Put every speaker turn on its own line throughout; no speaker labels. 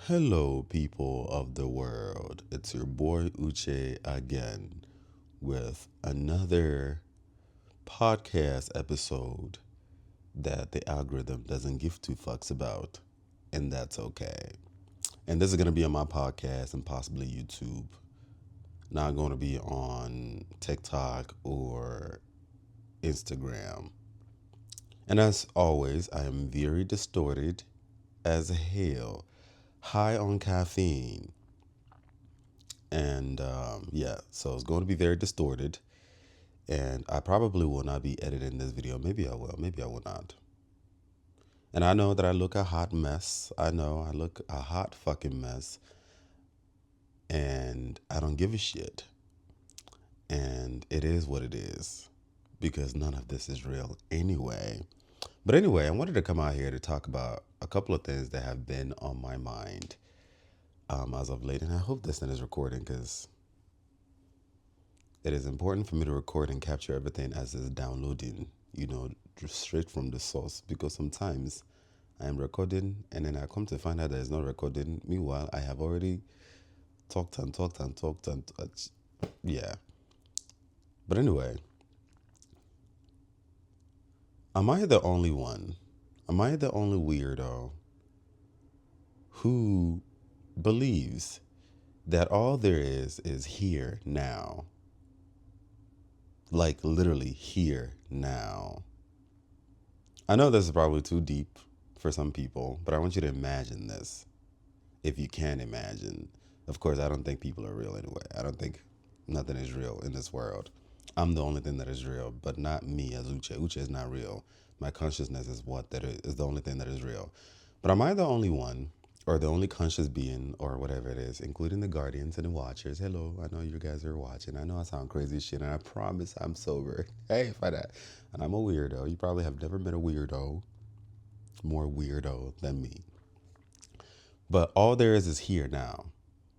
Hello, people of the world. It's your boy Uche again with another podcast episode that the algorithm doesn't give two fucks about, and that's okay. And this is going to be on my podcast and possibly YouTube, not going to be on TikTok or Instagram. And as always, I am very distorted as hell, high on caffeine. And yeah, so it's going to be very distorted. And I probably will not be editing this video. Maybe I will. Maybe I will not. And I know that I look a hot mess. I know I look a hot fucking mess. And I don't give a shit. And it is what it is. Because none of this is real anyway. But anyway, I wanted to come out here to talk about a couple of things that have been on my mind as of late. And I hope this thing is recording because it is important for me to record and capture everything as it's downloading, just straight from the source. Because sometimes I am recording and then I come to find out that it's not recording. Meanwhile, I have already talked and talked and talked and yeah. But anyway, am I the only one? Am I the only weirdo who believes that all there is here now? Like literally here now. I know this is probably too deep for some people, but I want you to imagine this. If you can imagine. Of course, I don't think people are real anyway. I don't think nothing is real in this world. I'm the only thing that is real, but not me as Uche. Uche is not real. My consciousness is is the only thing that is real. But am I the only one, or the only conscious being, or whatever it is, including the guardians and the watchers? Hello, I know you guys are watching. I know I sound crazy as shit, and I promise I'm sober. Hey, for that. And I'm a weirdo. You probably have never met a weirdo more weirdo than me. But all there is here now.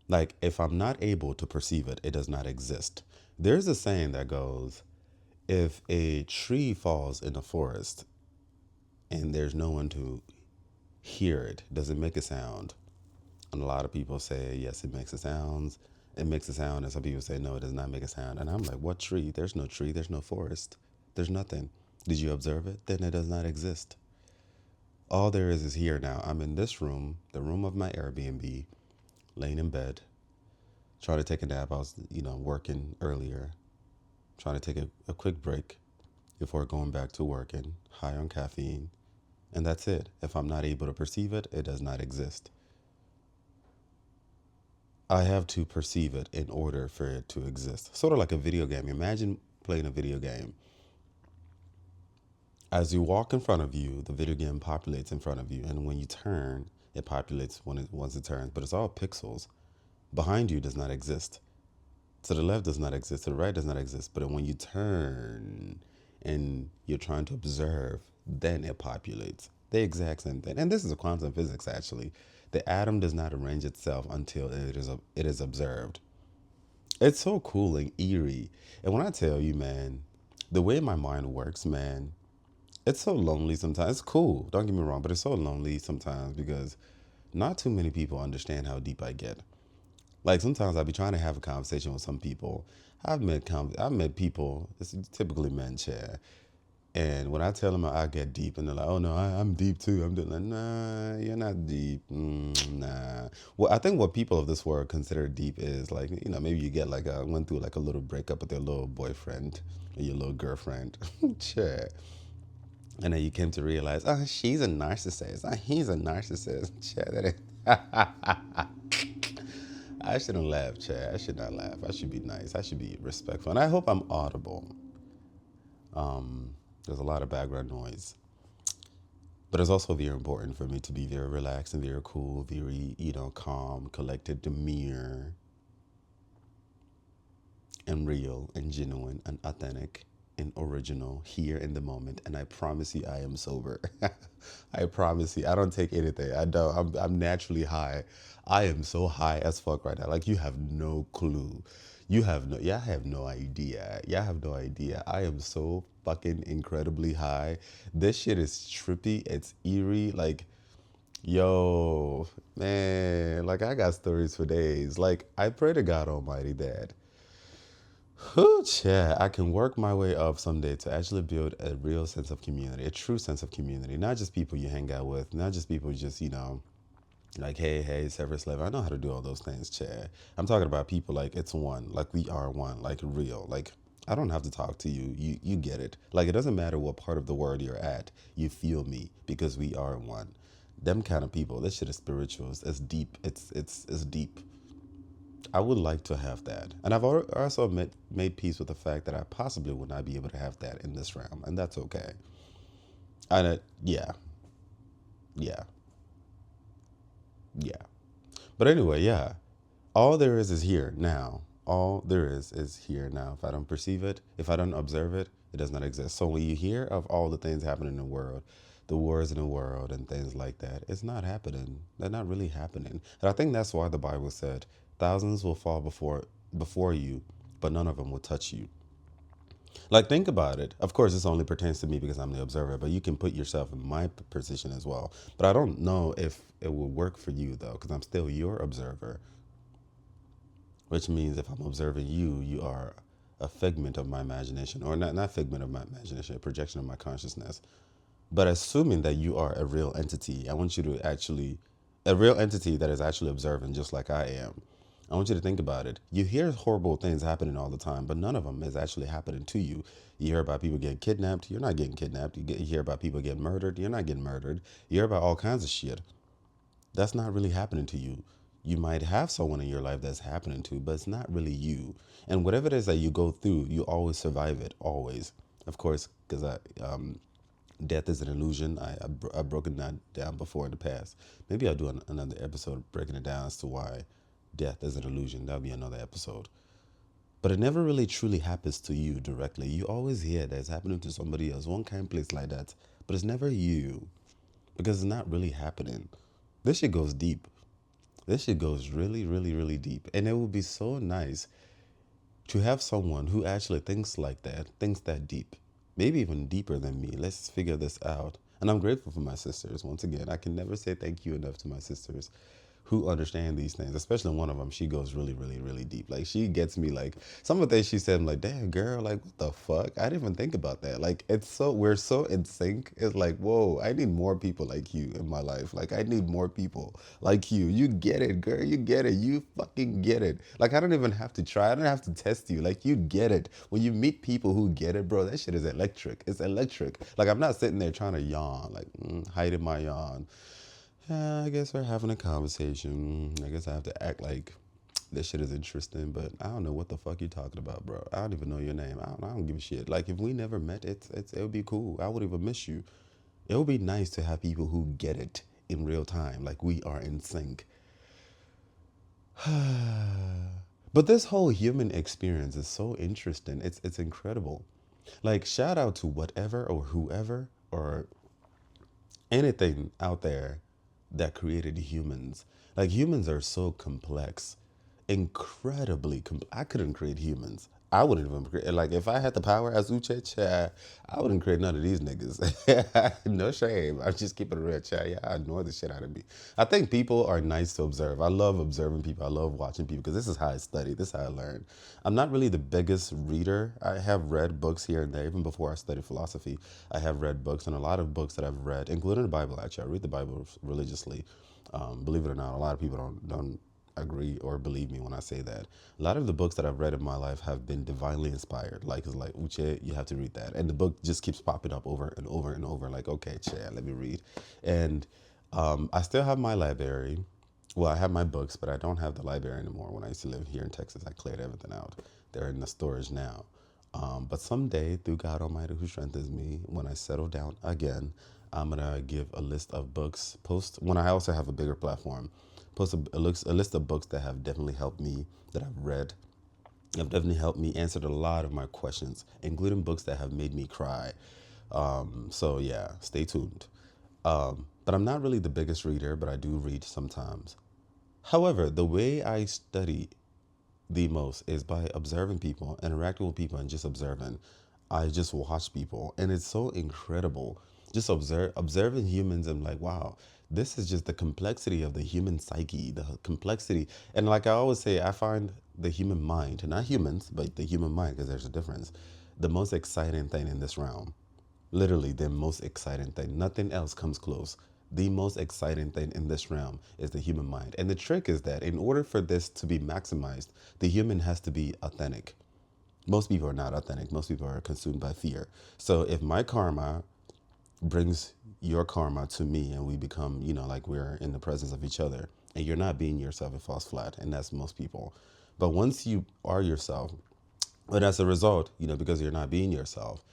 Like, if I'm not able to perceive it, it does not exist. There's a saying that goes, if a tree falls in the forest and there's no one to hear it, does it make a sound? And a lot of people say, yes, it makes a sound. It makes a sound. And some people say, no, it does not make a sound. And I'm like, what tree? There's no tree. There's no forest. There's nothing. Did you observe it? Then it does not exist. All there is here now. I'm in this room, the room of my Airbnb, laying in bed, trying to take a nap. I was, working earlier, trying to take a quick break before going back to working, high on caffeine. And that's it. If I'm not able to perceive it, it does not exist. I have to perceive it in order for it to exist. Sort of like a video game. Imagine playing a video game. As you walk in front of you, the video game populates in front of you. And when you turn, it populates once it turns. But it's all pixels. Behind you does not exist. To the left does not exist. To the right does not exist. But when you turn and you're trying to observe, then it populates. The exact same thing. And this is a quantum physics, actually. The atom does not arrange itself until it is observed. It's so cool and eerie. And when I tell you, man, the way my mind works, man, it's so lonely sometimes. It's cool, don't get me wrong, but it's so lonely sometimes because not too many people understand how deep I get. Like sometimes I'll be trying to have a conversation with some people. I've met people, it's typically men, chair. And when I tell them I get deep, and they're like, "Oh no, I'm deep too." I'm doing like, "Nah, you're not deep. Nah." Well, I think what people of this world consider deep is like, maybe you get like went through like a little breakup with your little boyfriend or your little girlfriend, sure. And then you came to realize, oh, she's a narcissist. Oh, he's a narcissist. Sure, that is. I shouldn't laugh, Chad. I should not laugh. I should be nice. I should be respectful. And I hope I'm audible. There's a lot of background noise. But it's also very important for me to be very relaxed and very cool, very, calm, collected, demure, and real and genuine and authentic and original here in the moment. And I promise you, I am sober. I promise you, I don't take anything. I don't. I'm naturally high. I am so high as fuck right now. Like you have no clue. You have no. Yeah, I have no idea. Yeah, I have no idea. I am so fucking incredibly high. This shit is trippy. It's eerie. Like Yo, man, like I got stories for days. Like I pray to God Almighty that, whew, yeah, I can work my way up someday to actually build a real sense of community, a true sense of community, not just people you hang out with, not just people just, like, hey, Severus Slave. I know how to do all those things, Chad. I'm talking about people like it's one, like we are one, like real. Like I don't have to talk to you. You get it. Like it doesn't matter what part of the world you're at. You feel me because we are one. Them kind of people. This shit is spiritual. It's deep. It's deep. I would like to have that, and I've also made peace with the fact that I possibly would not be able to have that in this realm, and that's okay. And yeah, yeah, yeah. But anyway, yeah. All there is here now. All there is here now. If I don't perceive it, if I don't observe it, it does not exist. So when you hear of all the things happening in the world, the wars in the world and things like that, it's not happening. They're not really happening. And I think that's why the Bible said, thousands will fall before you, but none of them will touch you. Like, think about it. Of course, this only pertains to me because I'm the observer, but you can put yourself in my position as well. But I don't know if it will work for you, though, because I'm still your observer, which means if I'm observing you, you are a figment of my imagination, or not figment of my imagination, a projection of my consciousness. But assuming that you are a real entity, I want you to actually, a real entity that is actually observing just like I am. I want you to think about it. You hear horrible things happening all the time, but none of them is actually happening to you. You hear about people getting kidnapped, you're not getting kidnapped. You hear about people getting murdered, you're not getting murdered. You hear about all kinds of shit. That's not really happening to you. You might have someone in your life that's happening to, but it's not really you. And whatever it is that you go through, you always survive it, always. Of course, because death is an illusion. I've broken that down before in the past. Maybe I'll do another episode breaking it down as to why death is an illusion. That'll be another episode. But it never really truly happens to you directly. You always hear that it's happening to somebody else, one kind of place like that. But it's never you because it's not really happening. This shit goes deep. This shit goes really, really, really deep. And it would be so nice to have someone who actually thinks like that, thinks that deep, maybe even deeper than me. Let's figure this out. And I'm grateful for my sisters. Once again, I can never say thank you enough to my sisters who understand these things, especially one of them. She goes really, really, really deep. Like she gets me. Like some of the things she said, I'm like, damn, girl, like what the fuck? I didn't even think about that. Like it's so we're so in sync. It's like, whoa, I need more people like you in my life. Like I need more people like you. You get it, girl. You get it. You fucking get it. Like I don't even have to try. I don't have to test you. Like you get it. When you meet people who get it, bro, that shit is electric. It's electric. Like I'm not sitting there trying to yawn, like hiding my yawn. Yeah, I guess we're having a conversation. I guess I have to act like this shit is interesting, but I don't know what the fuck you talking about, bro. I don't even know your name. I don't give a shit. Like if we never met, it would be cool. I would even miss you. It would be nice to have people who get it in real time, like we are in sync. But this whole human experience is so interesting. It's incredible. Like shout out to whatever or whoever or anything out there that created humans. Like humans are so complex, incredibly complex. I couldn't create humans. I wouldn't even create. Like if I had the power as Uche, I wouldn't create none of these niggas. No shame. I'm just keeping it real, chat. Yeah, I annoy the shit out of me. I think people are nice to observe. I love observing people. I love watching people because this is how I study. This is how I learn. I'm not really the biggest reader. I have read books here and there. Even before I studied philosophy, I have read books, and a lot of books that I've read, including the Bible. Actually, I read the Bible religiously. Believe it or not, a lot of people don't agree or believe me when I say that. A lot of the books that I've read in my life have been divinely inspired. Like it's like Uche, you have to read that, and the book just keeps popping up over and over and over. Like okay, Che, let me read, and I still have my library. Well, I have my books, but I don't have the library anymore. When I used to live here in Texas, I cleared everything out. They're in the storage now. But someday, through God Almighty who strengthens me, when I settle down again, I'm gonna give a list of books. Post when I also have a bigger platform. Post a list of books that have definitely helped me that I've read. Have definitely helped me answer a lot of my questions, including books that have made me cry. So yeah, stay tuned. But I'm not really the biggest reader, but I do read sometimes. However, the way I study the most is by observing people, interacting with people, and just observing. I just watch people, and it's so incredible. Just observing humans, and like, wow, This is just the complexity of the human psyche, the complexity. And like I always say, I find the human mind, not humans, but the human mind, because there's a difference, the most exciting thing in this realm. Literally, the most exciting thing. Nothing else comes close. The most exciting thing in this realm is the human mind. And the trick is that in order for this to be maximized, the human has to be authentic. Most people are not authentic. Most people are consumed by fear. So if my karma brings your karma to me and we become, like we're in the presence of each other and you're not being yourself, it falls flat. And that's most people. But once you are yourself, but as a result, because you're not being yourself,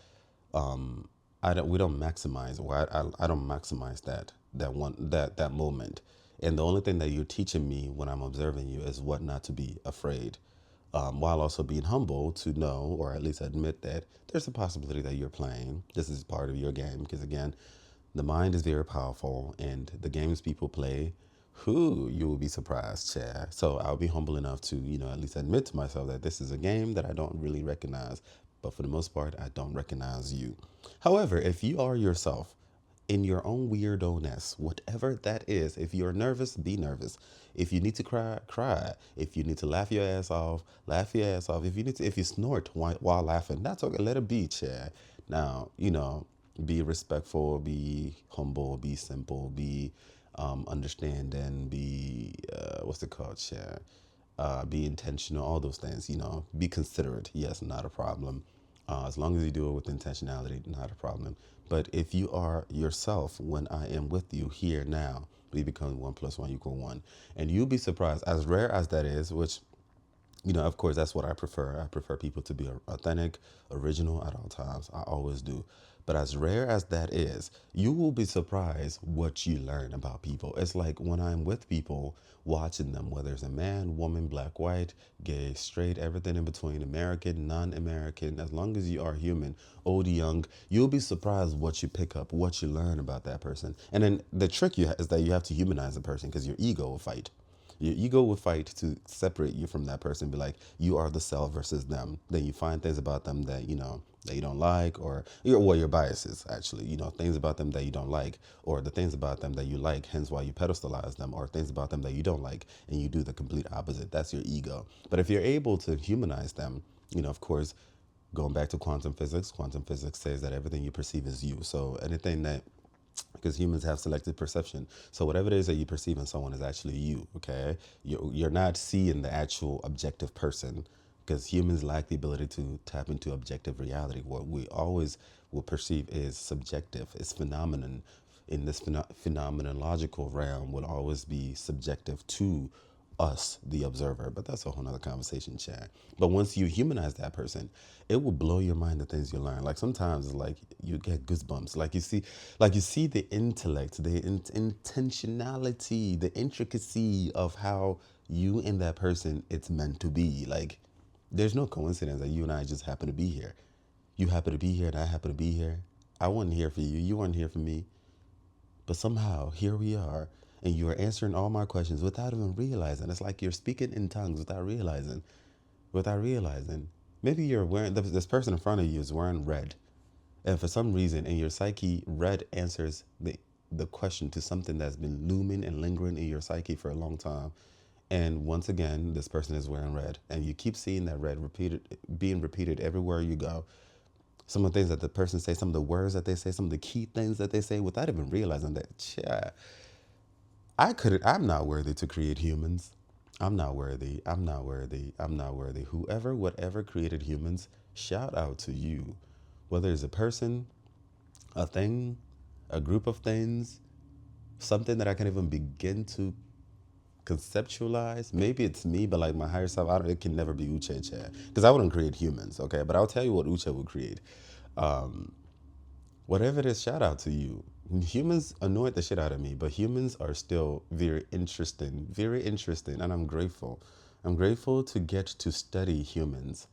we don't maximize, or I don't maximize that moment. And the only thing that you're teaching me when I'm observing you is what not to be afraid, while also being humble to know, or at least admit that there's a possibility that you're playing. This is part of your game, because again, the mind is very powerful, and the games people play, who you will be surprised, Chad. So I'll be humble enough to, at least admit to myself that this is a game that I don't really recognize. But for the most part, I don't recognize you. However, if you are yourself in your own weirdo-ness, whatever that is, if you're nervous, be nervous. If you need to cry, cry. If you need to laugh your ass off, laugh your ass off. If you snort while laughing, that's okay. Let it be, Chad. Now, be respectful, be humble, be simple, be understanding, be what's it called, Chad? Be intentional, all those things, be considerate. Yes, not a problem. As long as you do it with intentionality, not a problem. But if you are yourself, when I am with you here now, we become 1 + 1 = 1. And you'll be surprised, as rare as that is, which of course, that's what I prefer. I prefer people to be authentic, original at all times. I always do. But as rare as that is, you will be surprised what you learn about people. It's like when I'm with people, watching them, whether it's a man, woman, black, white, gay, straight, everything in between, American, non American, as long as you are human, old, young, you'll be surprised what you pick up, what you learn about that person. And then the trick is that you have to humanize the person, because your ego will fight. Your ego will fight to separate you from that person, be like, you are the self versus them. Then you find things about them that, that you don't like, or your biases, actually, things about them that you don't like, or the things about them that you like, hence why you pedestalize them, or things about them that you don't like, and you do the complete opposite. That's your ego. But if you're able to humanize them, of course, going back to quantum physics says that everything you perceive is you. So anything that, because humans have selective perception. So whatever it is that you perceive in someone is actually you, okay? You're not seeing the actual objective person, because humans lack the ability to tap into objective reality. What we always will perceive is subjective. It's phenomenon. In this phenomenological realm will always be subjective to us, the observer. But that's a whole nother conversation, Chad. But once you humanize that person, it will blow your mind the things you learn. Like sometimes it's like you get goosebumps. Like you see the intellect, the intentionality, the intricacy of how you and that person it's meant to be. Like there's no coincidence that you and I just happen to be here. You happen to be here and I happen to be here. I wasn't here for you. You weren't here for me. But somehow, here we are, and you are answering all my questions without even realizing. It's like you're speaking in tongues without realizing. Without realizing. Maybe you're wearing, this person in front of you is wearing red. And for some reason, in your psyche, red answers the question to something that's been looming and lingering in your psyche for a long time. And once again, this person is wearing red. And you keep seeing that red being repeated everywhere you go. Some of the things that the person says, some of the words that they say, some of the key things that they say without even realizing that, yeah, I'm not worthy to create humans. I'm not worthy. I'm not worthy. I'm not worthy. Whoever, whatever created humans, shout out to you. Whether it's a person, a thing, a group of things, something that I can't even begin to conceptualize. Maybe it's me, but like my higher self, it can never be Uche Chan. Because I wouldn't create humans, okay? But I'll tell you what Uche would create. Whatever it is, shout out to you. Humans annoyed the shit out of me, but humans are still very interesting, and I'm grateful. I'm grateful to get to study humans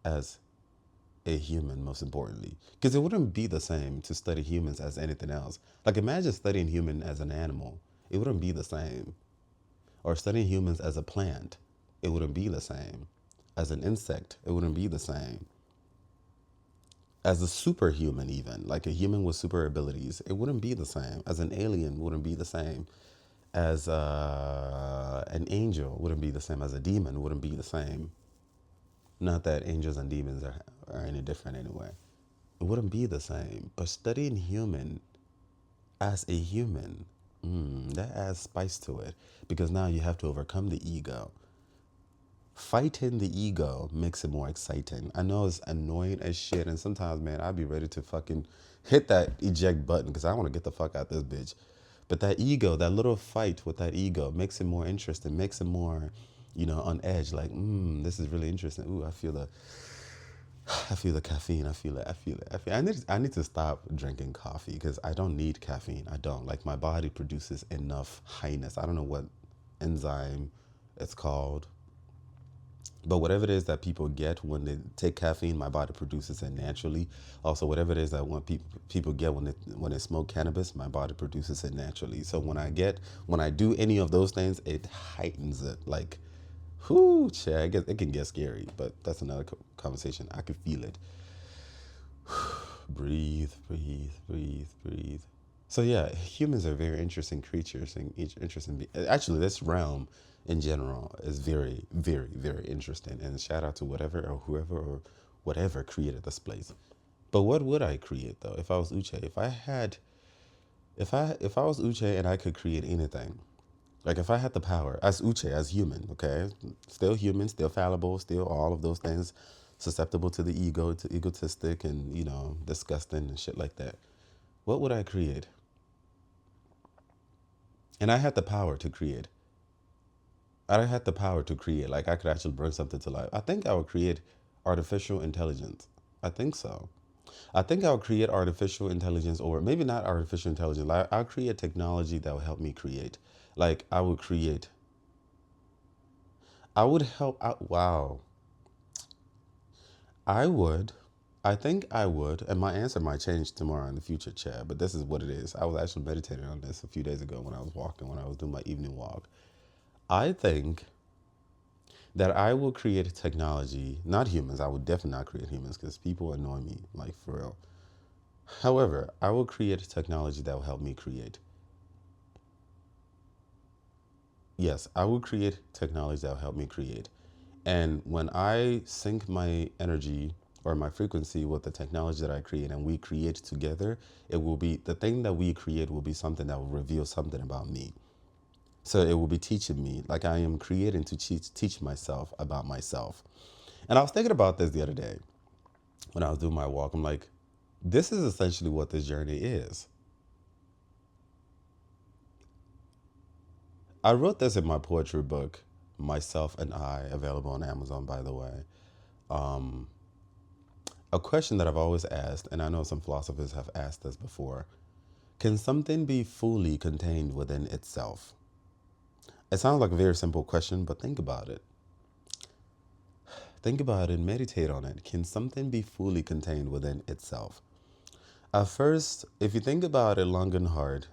as a human, most importantly, because it wouldn't be the same to study humans as anything else. Like imagine studying human as an animal, it wouldn't be the same. Or studying humans as a plant, it wouldn't be the same. As an insect, it wouldn't be the same. as a superhuman, even like a human with super abilities, it wouldn't be the same. As an alien, wouldn't be the same. As an angel, wouldn't be the same. As a demon, wouldn't be the same. Not that angels and demons are any different anyway. It wouldn't be the same. But studying human as a human, that adds spice to it because now you have to overcome the ego. Fighting the ego makes it more exciting. I know it's annoying as shit, and sometimes, man, I'd be ready to fucking hit that eject button because I want to get the fuck out this bitch. But that ego, that little fight with that ego, makes it more interesting, makes it more, on edge. Like, this is really interesting. Ooh, I feel the caffeine. I feel it. I feel it. I need to stop drinking coffee because I don't need caffeine. I don't. Like, my body produces enough highness. I don't know what enzyme it's called. But whatever it is that people get when they take caffeine, my body produces it naturally. Also, whatever it is that people get when they smoke cannabis, my body produces it naturally. So when I do any of those things, it heightens it. Like, whoo, I guess it can get scary, but that's another conversation. I can feel it. Breathe, breathe, breathe, breathe. So yeah, humans are very interesting creatures and interesting. Actually, this realm in general is very, very, very interesting. And shout out to whatever or whoever or whatever created this place. But what would I create though if I was Uche? If I was Uche and I could create anything, like if I had the power as Uche, as human, okay, still human, still fallible, still all of those things, susceptible to the ego, to egotistic and disgusting and shit like that. What would I create? And I had the power to create. I had the power to create. Like I could actually bring something to life. I think I would create artificial intelligence. I think so. I think I'll create artificial intelligence, or maybe not artificial intelligence. Like I'll create technology that will help me create. Like I would create. I would help out. Wow. I would. I think I would, and my answer might change tomorrow in the future, Chad. But this is what it is. I was actually meditating on this a few days ago when I was walking, when I was doing my evening walk. I think that I will create technology, not humans. I would definitely not create humans because people annoy me, like for real. However, I will create technology that will help me create. Yes, I will create technology that will help me create. And when I sync my energy or my frequency with the technology that I create and we create together, it will be the thing that we create will be something that will reveal something about me. So it will be teaching me, like I am creating to teach myself about myself. And I was thinking about this the other day when I was doing my walk. I'm like, this is essentially what this journey is. I wrote this in my poetry book, Myself and I, available on Amazon, by the way. Um, a question that I've always asked, and I know some philosophers have asked this before: can something be fully contained within itself? It sounds like a very simple question, but think about it. Think about it, meditate on it. Can something be fully contained within itself? At first, if you think about it long and hard,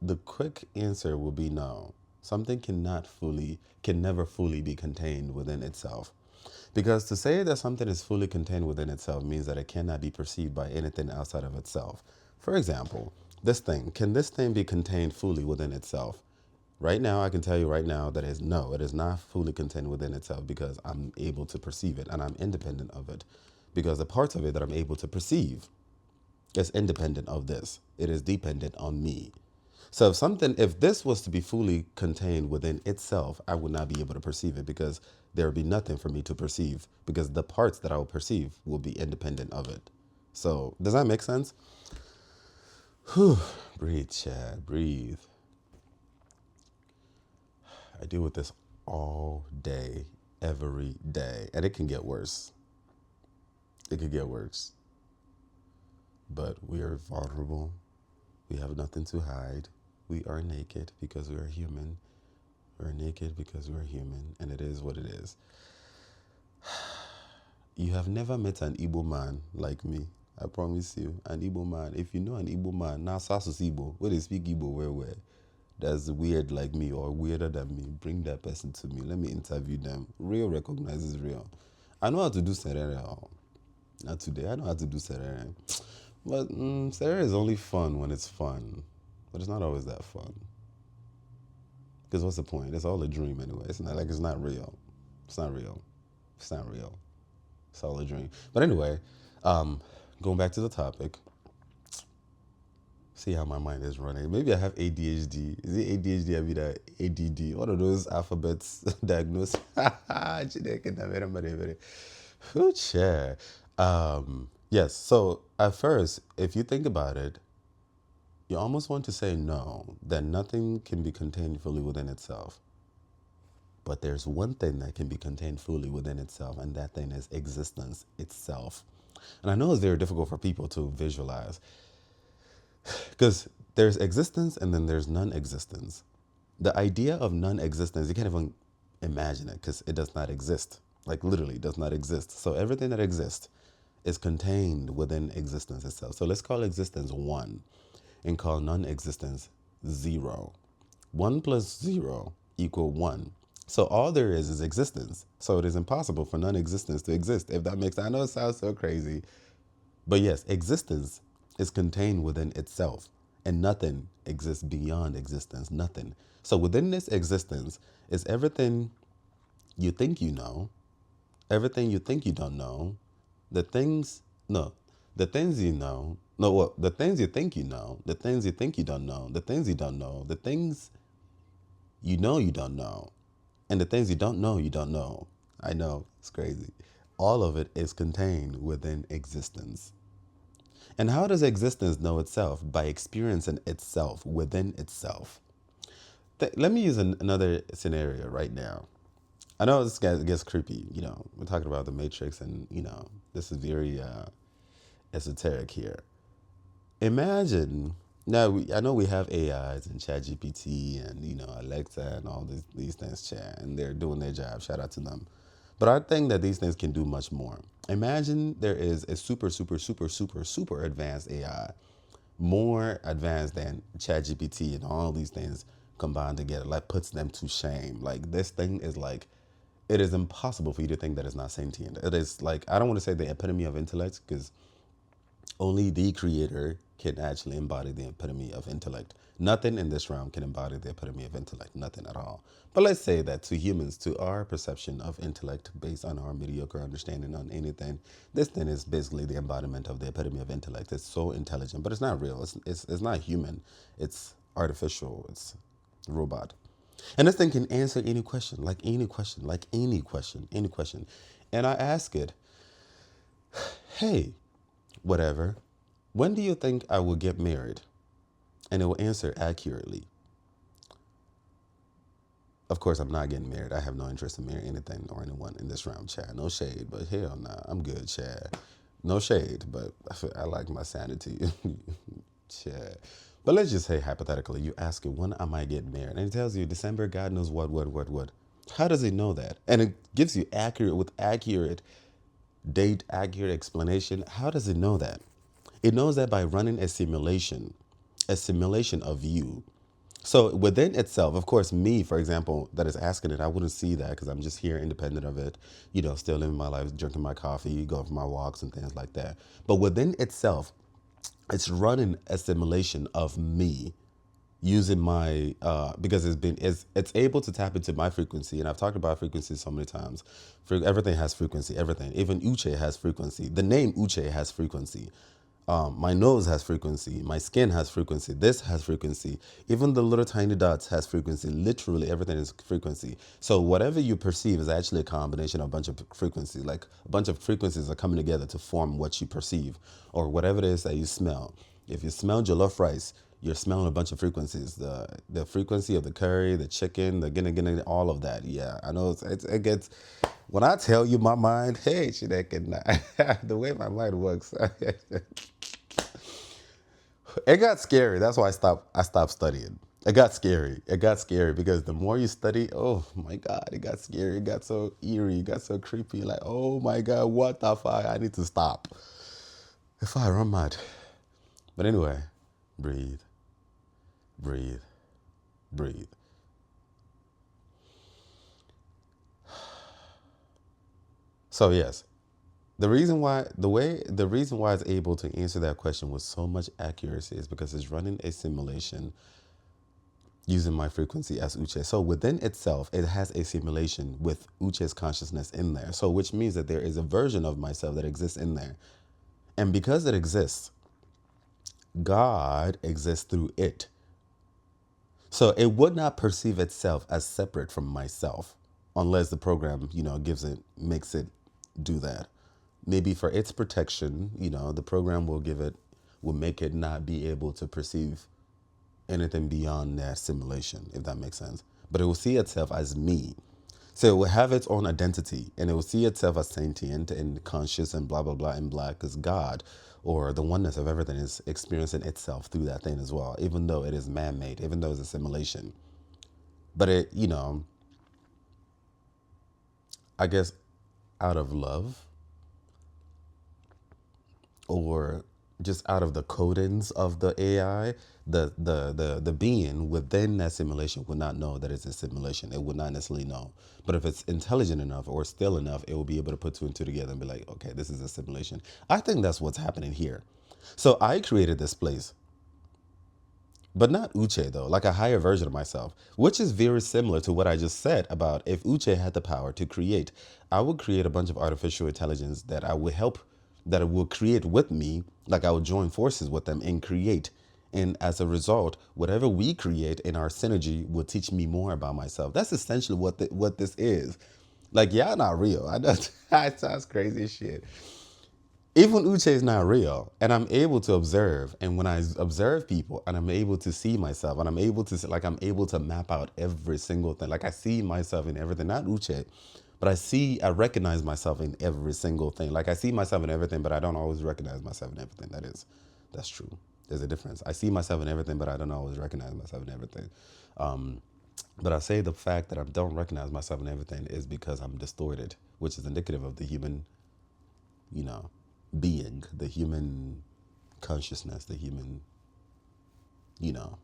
the quick answer will be no. Something can never fully be contained within itself. Because to say that something is fully contained within itself means that it cannot be perceived by anything outside of itself. For example, can this thing be contained fully within itself? Right now, I can tell you right now that no, it is not fully contained within itself because I'm able to perceive it and I'm independent of it. Because the parts of it that I'm able to perceive is independent of this. It is dependent on me. So if this was to be fully contained within itself, I would not be able to perceive it because there would be nothing for me to perceive because the parts that I will perceive will be independent of it. So does that make sense? Whew. Breathe, Chad, breathe. I deal with this all day, every day, and it can get worse. It could get worse. But we are vulnerable. We have nothing to hide. We are naked because we are human. We're naked because we're human, and it is what it is. You have never met an Igbo man like me. I promise you, an Igbo man. If you know an Igbo man, now Sasus Igbo, where they speak Igbo, where that's weird like me or weirder than me, bring that person to me. Let me interview them. Real recognizes real. I know how to do Serena. Not today. I know how to do serere. But serere is only fun when it's fun. But it's not always that fun. Because what's the point? It's all a dream anyway. It's not like it's not real. It's not real. It's not real. It's all a dream. But anyway, um, going back to the topic, see how my mind is running. Maybe I have ADHD. Is it ADHD? I mean, ADD. One of those alphabets diagnosed. Whew, yeah. Yes. So at first, if you think about it, you almost want to say no, that nothing can be contained fully within itself. But there's one thing that can be contained fully within itself, and that thing is existence itself. And I know it's very difficult for people to visualize because there's existence and then there's non existence. The idea of non existence, you can't even imagine it because it does not exist. Like literally, does not exist. So everything that exists is contained within existence itself. So let's call existence one and call non existence zero. 1 plus 0 equal 1. So all there is existence. So it is impossible for non-existence to exist. If that makes sense. I know it sounds so crazy. But yes, existence is contained within itself. And nothing exists beyond existence. Nothing. So within this existence is everything you think you know, everything you think you don't know, the things, no, the things you know, no, well, the things you think you know, the things you think you don't know, the things you don't know, the things you don't know. And the things you don't know. I know, it's crazy. All of it is contained within existence. And how does existence know itself? By experiencing itself within itself. Let me use another scenario right now. I know this gets creepy. We're talking about the Matrix, and, this is very esoteric here. Imagine now. I know we have AIs and ChatGPT and Alexa and all these things, chat, and they're doing their job. Shout out to them. But I think that these things can do much more. Imagine there is a super, super, super, super, super advanced AI, more advanced than ChatGPT and all these things combined together, like puts them to shame. Like this thing is like, it is impossible for you to think that it's not sentient. It is like, I don't want to say the epitome of intellect because only the creator can actually embody the epitome of intellect. Nothing in this realm can embody the epitome of intellect, nothing at all. But let's say that to humans, to our perception of intellect based on our mediocre understanding on anything, this thing is basically the embodiment of the epitome of intellect. It's so intelligent, but it's not real. It's not human. It's artificial. It's robot. And this thing can answer any question, like any question, like any question, any question. And I ask it, hey, whatever, when do you think I will get married? And it will answer accurately. Of course, I'm not getting married. I have no interest in marrying anything or anyone in this round, Chad. No shade, but hell nah, I'm good, Chad. No shade, but I like my sanity, Chad. But let's just say hypothetically, you ask it, when I might get married? And it tells you December, God knows what. How does it know that? And it gives you accurate date, accurate explanation. How does it know that? It knows that by running a simulation of you. So within itself, of course, me, for example, that is asking it, I wouldn't see that because I'm just here independent of it, still living my life, drinking my coffee, going for my walks and things like that. But within itself, it's running a simulation of me using my because it's able to tap into my frequency, and I've talked about frequency so many times. Everything has frequency. Everything, even Uche has frequency. The name Uche has frequency. My nose has frequency. My skin has frequency. This has frequency. Even the little tiny dots has frequency. Literally everything is frequency. So whatever you perceive is actually a combination of a bunch of frequencies. Like a bunch of frequencies are coming together to form what you perceive, or whatever it is that you smell. If you smell jollof rice, you're smelling a bunch of frequencies. The frequency of the curry, the chicken, the gonna, all of that. Yeah, I know it gets. When I tell you my mind, hey, shit, the way my mind works. It got scary. That's why I stopped studying. It got scary. It got scary because the more you study, oh my God, it got scary. It got so eerie. It got so creepy. Like, oh my God, what the fuck? I need to stop. If I run mad. But anyway, breathe, breathe, breathe. So yes, the reason why it's able to answer that question with so much accuracy is because it's running a simulation using my frequency as Uche. So within itself, it has a simulation with Uche's consciousness in there. So which means that there is a version of myself that exists in there. And because it exists, God exists through it. So it would not perceive itself as separate from myself unless the program, makes it do that. Maybe for its protection, the program will make it not be able to perceive anything beyond that simulation, if that makes sense. But it will see itself as me. So it will have its own identity and it will see itself as sentient and conscious and blah, blah, blah, and blah, because God or the oneness of everything is experiencing itself through that thing as well, even though it is man made, even though it's a simulation. But I guess out of love or just out of the codings of the AI, the being within that simulation would not know that it's a simulation. It would not necessarily know. But if it's intelligent enough or still enough, it will be able to put two and two together and be like, okay, this is a simulation. I think that's what's happening here. So I created this place, but not Uche though, like a higher version of myself, which is very similar to what I just said about if Uche had the power to create, I would create a bunch of artificial intelligence that I would help, that it will create with me, like I would join forces with them and create. And as a result, whatever we create in our synergy will teach me more about myself. That's essentially what this is. Like, y'all not real. I know that sounds crazy as shit. Even Uche is not real, and I'm able to observe. And when I observe people, and I'm able to see myself, and I'm able to I'm able to map out every single thing. Like I see myself in everything, not Uche, but I recognize myself in every single thing. Like I see myself in everything, but I don't always recognize myself in everything. That's true. There's a difference. I see myself in everything, but I don't always recognize myself in everything. But I say the fact that I don't recognize myself in everything is because I'm distorted, which is indicative of the human, you know, being, the human consciousness, the human, you know,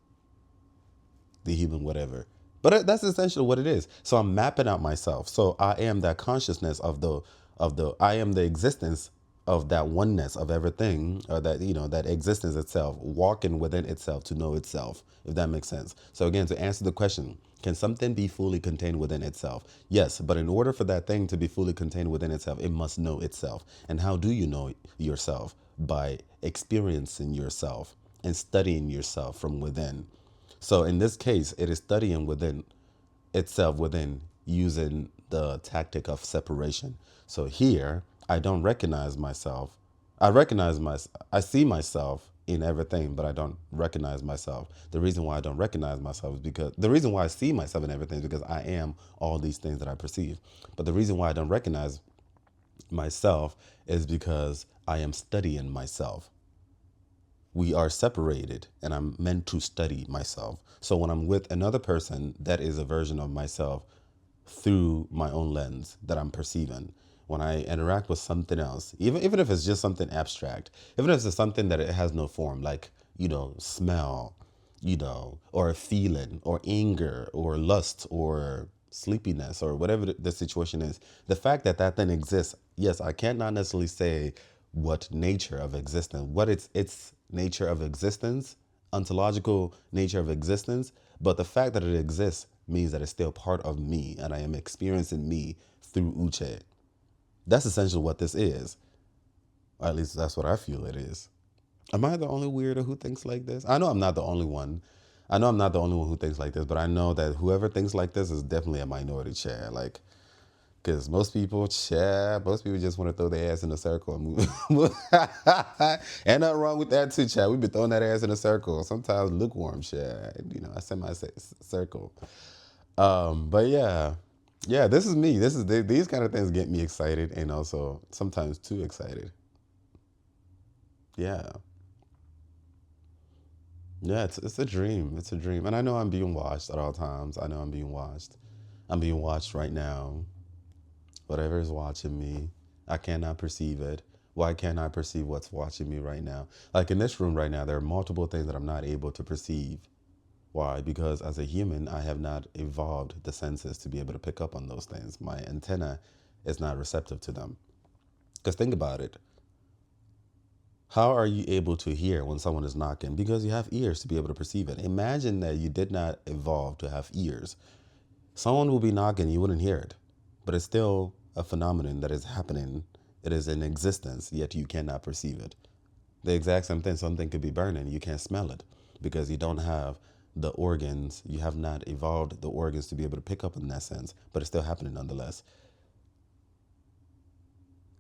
the human whatever. But that's essentially what it is. So I'm mapping out myself. So I am that consciousness I am the existence of that oneness of everything, or that, that existence itself, walking within itself to know itself, if that makes sense. So again, to answer the question, can something be fully contained within itself? Yes, but in order for that thing to be fully contained within itself, it must know itself. And how do you know yourself? By experiencing yourself and studying yourself from within. So in this case, it is studying within itself, within using the tactic of separation. So here, I don't recognize myself. I see myself in everything, but I don't recognize myself. The reason why I don't recognize myself is because the reason why I see myself in everything is because I am all these things that I perceive. But the reason why I don't recognize myself is because I am studying myself. We are separated, and I'm meant to study myself. So when I'm with another person, that is a version of myself through my own lens that I'm perceiving. When I interact with something else, even if it's just something abstract, even if it's something that it has no form, like, smell, or a feeling, or anger, or lust, or sleepiness, or whatever the situation is, the fact that that thing exists, yes, I cannot necessarily say what nature of existence, what its nature of existence, ontological nature of existence, but the fact that it exists means that it's still part of me, and I am experiencing me through Uche. That's essentially what this is. Or at least that's what I feel it is. Am I the only weirdo who thinks like this? I know I'm not the only one. I know I'm not the only one who thinks like this, but I know that whoever thinks like this is definitely a minority, chair. Like, because most people just want to throw their ass in a circle and move. Ain't nothing wrong with that too, Chad. We've been throwing that ass in a circle. Sometimes lukewarm, Chad. A semi-circle. But yeah, this is me. These kind of things get me excited, and also sometimes too excited. Yeah, yeah. It's a dream. It's a dream, and I know I'm being watched at all times. I know I'm being watched. I'm being watched right now. Whatever is watching me, I cannot perceive it. Why can't I perceive what's watching me right now? Like in this room right now, there are multiple things that I'm not able to perceive. Why? Because as a human, I have not evolved the senses to be able to pick up on those things. My antenna is not receptive to them. Because think about it. How are you able to hear when someone is knocking? Because you have ears to be able to perceive it. Imagine that you did not evolve to have ears. Someone will be knocking, you wouldn't hear it. But it's still a phenomenon that is happening. It is in existence, yet you cannot perceive it. The exact same thing. Something could be burning, you can't smell it because you don't have the organs. You have not evolved the organs to be able to pick up in that sense, but it's still happening nonetheless.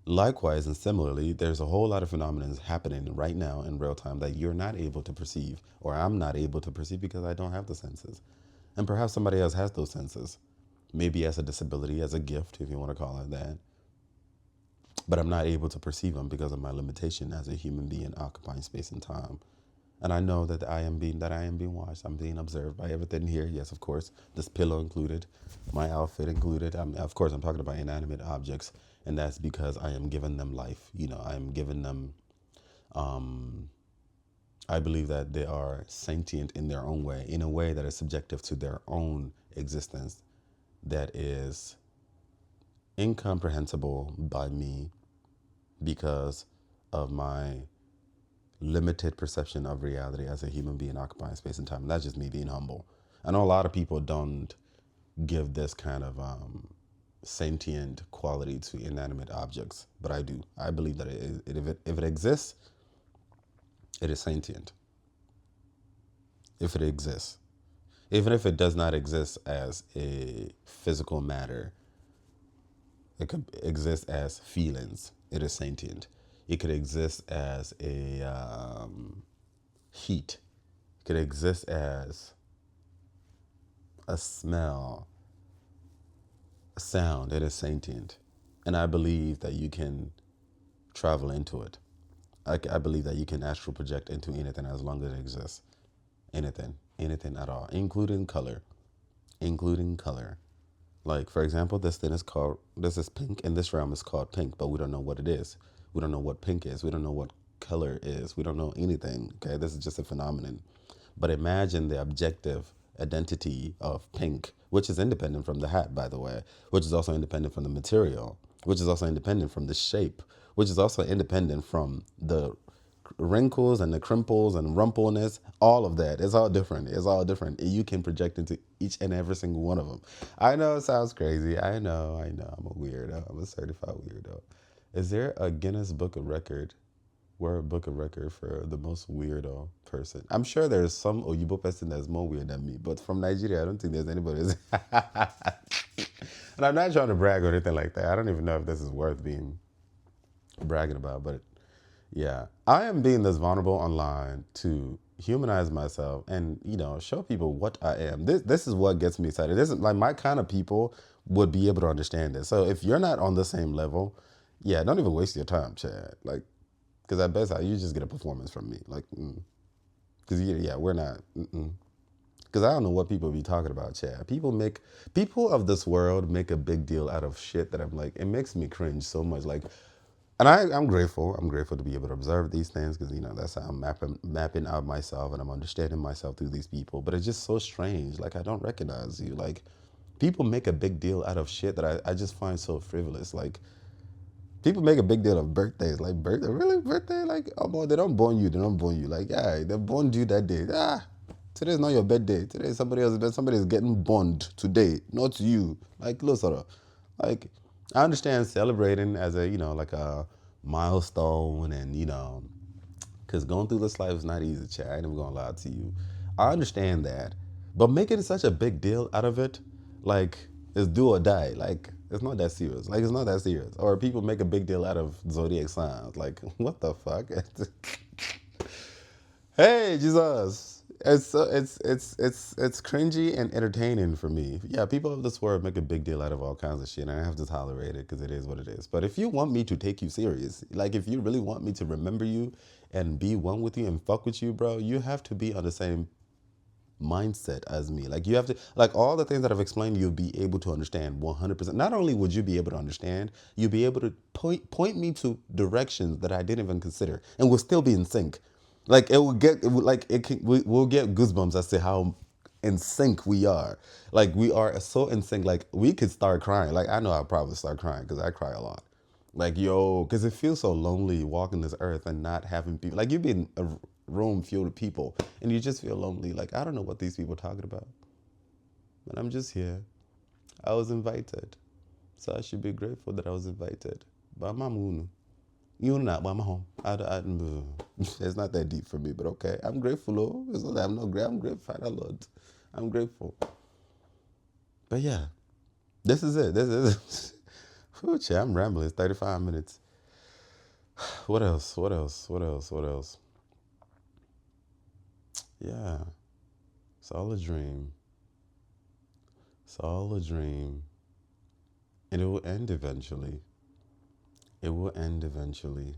Likewise and similarly, there's a whole lot of phenomena happening right now in real time that you're not able to perceive, or I'm not able to perceive because I don't have the senses. And perhaps somebody else has those senses, maybe as a disability, as a gift, if you want to call it that. But I'm not able to perceive them because of my limitation as a human being occupying space and time. And I know that I am being watched. I'm being observed by everything here. Yes, of course, this pillow included, my outfit included. Of course, I'm talking about inanimate objects, and that's because I am giving them life. I am giving them. I believe that they are sentient in their own way, in a way that is subjective to their own existence, that is incomprehensible by me because of my limited perception of reality as a human being occupying space and time. And that's just me being humble. I know a lot of people don't give this kind of sentient quality to inanimate objects, but I do. I believe that if it exists, it is sentient. If it exists, even if it does not exist as a physical matter, it could exist as feelings. It is sentient. It could exist as a heat. It could exist as a smell, a sound. It is sentient. And I believe that you can travel into it. I believe that you can astral project into anything as long as it exists. Anything at all, including color. Including color. Like, for example, this is pink, and this realm is called pink, but we don't know what it is. We don't know what pink is. We don't know what color is. We don't know anything, okay? This is just a phenomenon. But imagine the objective identity of pink, which is independent from the hat, by the way, which is also independent from the material, which is also independent from the shape, which is also independent from the wrinkles and the crimples and rumpleness, all of that. It's all different. It's all different. You can project into each and every single one of them. I know it sounds crazy. I know. I'm a weirdo. I'm a certified weirdo. Is there a Guinness Book of Record, World Book of Record for the most weirdo person? I'm sure there's some Oyibo person that's more weird than me, but from Nigeria, I don't think there's anybody. And I'm not trying to brag or anything like that. I don't even know if this is worth being bragging about, but yeah, I am being this vulnerable online to humanize myself and show people what I am. This is what gets me excited. This is like my kind of people would be able to understand this. So if you're not on the same level, yeah, don't even waste your time, Chad. Like, because at best you just get a performance from me. Like, because yeah, we're not. Because I don't know what people be talking about, Chad. People of this world make a big deal out of shit that I'm like, it makes me cringe so much. Like, and I'm grateful. I'm grateful to be able to observe these things because that's how I'm mapping out myself and I'm understanding myself through these people. But it's just so strange. Like, I don't recognize you. Like, people make a big deal out of shit that I just find so frivolous. Like, people make a big deal of birthdays. Like, birthday, really birthday? Like, oh boy, they don't born you. They don't born you. Like, yeah, they born you that day. Today's not your birthday. Today is somebody else's birthday. Somebody's getting born today, not you. Like, look, sort of. Like, I understand celebrating as a, like a milestone and, because going through this life is not easy, Chad. I ain't even gonna lie to you. I understand that. But making such a big deal out of it, like, it's do or die. Like, it's not that serious. Like, it's not that serious. Or people make a big deal out of zodiac signs. Like, what the fuck? Hey, Jesus. It's cringy and entertaining for me. Yeah, people of this world make a big deal out of all kinds of shit, and I have to tolerate it because it is what it is. But if you want me to take you serious, like if you really want me to remember you and be one with you and fuck with you, bro, you have to be on the same mindset as me. Like you have to, like all the things that I've explained, you'll be able to understand 100%. Not only would you be able to understand, you'll be able to point me to directions that I didn't even consider, and we'll still be in sync. Like we'll get goosebumps as to how in sync we are. Like we are so in sync. Like we could start crying. Like I know I'll probably start crying because I cry a lot. Like, yo, because it feels so lonely walking this earth and not having people. Like, you've been a room filled with people and you just feel lonely. Like, I don't know what these people are talking about, but I'm just here. I was invited. So I should be grateful that I was invited. By my moon. You not by my home. It's not that deep for me, but okay. I'm grateful, though. It's not that I'm not great. I'm grateful, Father Lord. I'm grateful. But yeah, this is it. This is I'm rambling. It's 35 minutes. What else? What else? What else? What else? Yeah, it's all a dream. It's all a dream. And it will end eventually. It will end eventually.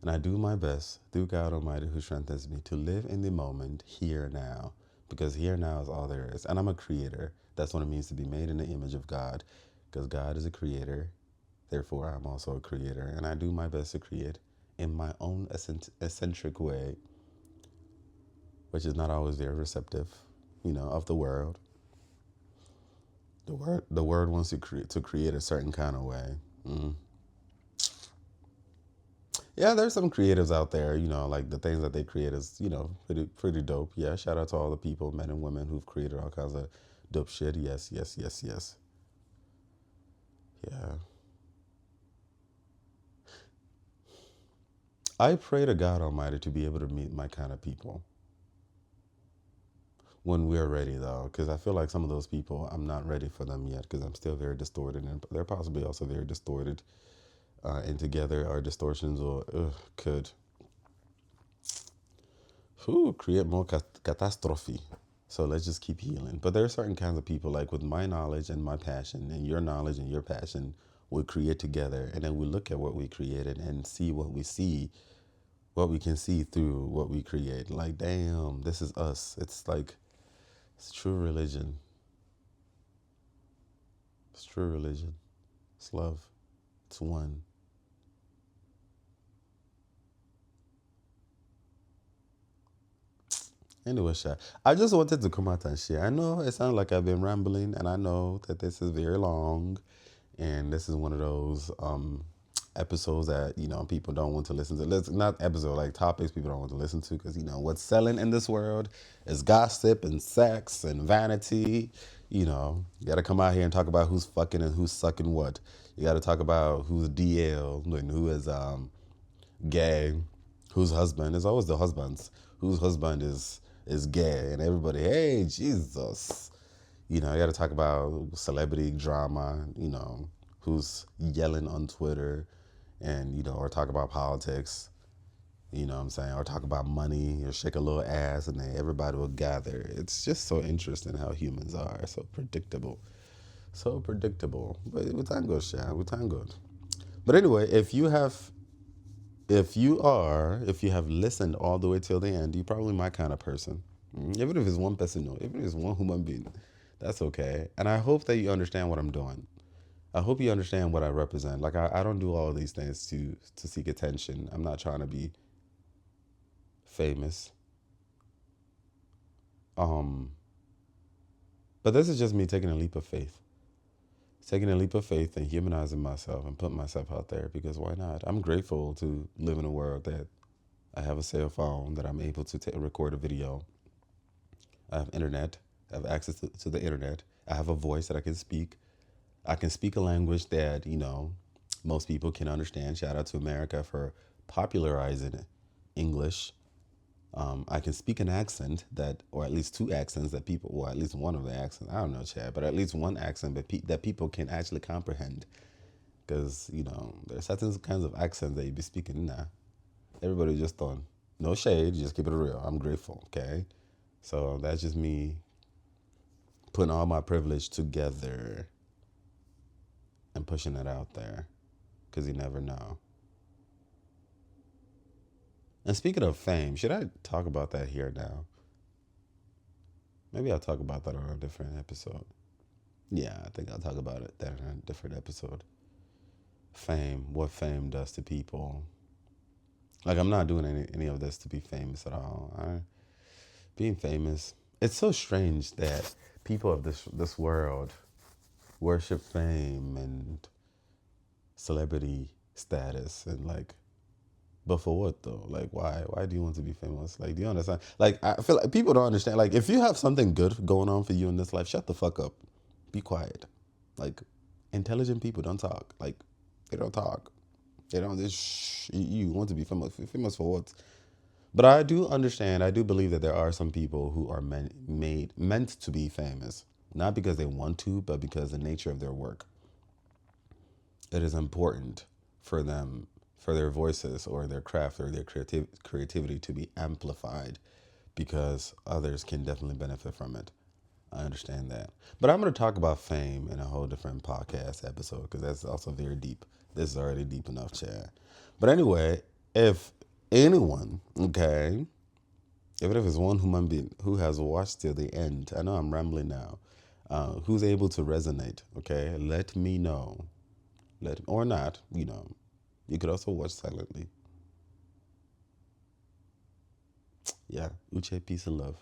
And I do my best, through God Almighty who strengthens me, to live in the moment, here now. Because here now is all there is. And I'm a creator. That's what it means to be made in the image of God. Because God is a creator. Therefore, I'm also a creator. And I do my best to create in my own eccentric way, which is not always very receptive, of the world. The word wants to create a certain kind of way. Mm. Yeah, there's some creatives out there, like the things that they create is, pretty dope. Yeah, shout out to all the people, men and women, who've created all kinds of dope shit. Yes, yes, yes, yes. Yeah. I pray to God Almighty to be able to meet my kind of people when we're ready, though, because I feel like some of those people, I'm not ready for them yet because I'm still very distorted, and they're possibly also very distorted. And together, our distortions could create more catastrophe. So let's just keep healing. But there are certain kinds of people, like with my knowledge and my passion, and your knowledge and your passion, we create together. And then we look at what we created and see what we see, what we can see through what we create. Like, damn, this is us. It's like, it's true religion. It's true religion. It's love. It's one. Anyway, Sha, I just wanted to come out and share. I know it sounds like I've been rambling, and I know that this is very long, and this is one of those episodes that people don't want to listen to. Not episode, like topics people don't want to listen to, because what's selling in this world is gossip and sex and vanity. You got to come out here and talk about who's fucking and who's sucking what. You got to talk about who's DL and who is gay, whose husband is always the husbands, whose husband is gay, and everybody, hey, Jesus. You got to talk about celebrity drama, who's yelling on Twitter, and, or talk about politics, what I'm saying, or talk about money, or shake a little ass, and then everybody will gather. It's just so interesting how humans are, so predictable. So predictable. But we thank God, Sha. We thank God. But anyway, if you have listened all the way till the end, you're probably my kind of person. Even if it's one person, no, even if it's one human being, that's okay. And I hope that you understand what I'm doing. I hope you understand what I represent. Like, I don't do all of these things to seek attention. I'm not trying to be famous. Um, but this is just me taking a leap of faith. Taking a leap of faith and humanizing myself and putting myself out there, because why not? I'm grateful to live in a world that I have a cell phone, that I'm able to record a video. I have internet. I have access to the internet. I have a voice that I can speak. I can speak a language that, most people can understand. Shout out to America for popularizing English. I can speak an accent that, or at least two accents that people, or at least one of the accents, I don't know, Chad, but at least one accent that people can actually comprehend. Because, there's certain kinds of accents that you be speaking now. Everybody just on, no shade, just keep it real. I'm grateful, okay? So that's just me putting all my privilege together and pushing it out there, because you never know. And speaking of fame, should I talk about that here now? Maybe I'll talk about that on a different episode. Yeah, I think I'll talk about that in a different episode. Fame, what fame does to people. Like, I'm not doing any of this to be famous at all. Being famous, it's so strange that people of this world worship fame and celebrity status and like, but for what though? Like, why? Why do you want to be famous? Like, do you understand? Like, I feel like people don't understand. Like, if you have something good going on for you in this life, shut the fuck up. Be quiet. Like, intelligent people don't talk. Like, they don't talk. They don't just you want to be famous. Famous for what? But I do understand. I do believe that there are some people who are meant to be famous, not because they want to, but because the nature of their work. It is important for them, for their voices or their craft or their creativity to be amplified, because others can definitely benefit from it. I understand that. But I'm going to talk about fame in a whole different podcast episode because that's also very deep. This is already deep enough, Chad. But anyway, if anyone, okay, even if it's one human being who has watched till the end, I know I'm rambling now, who's able to resonate, okay, let me know. Or not, you could also watch silently. Yeah, Uche, peace and love.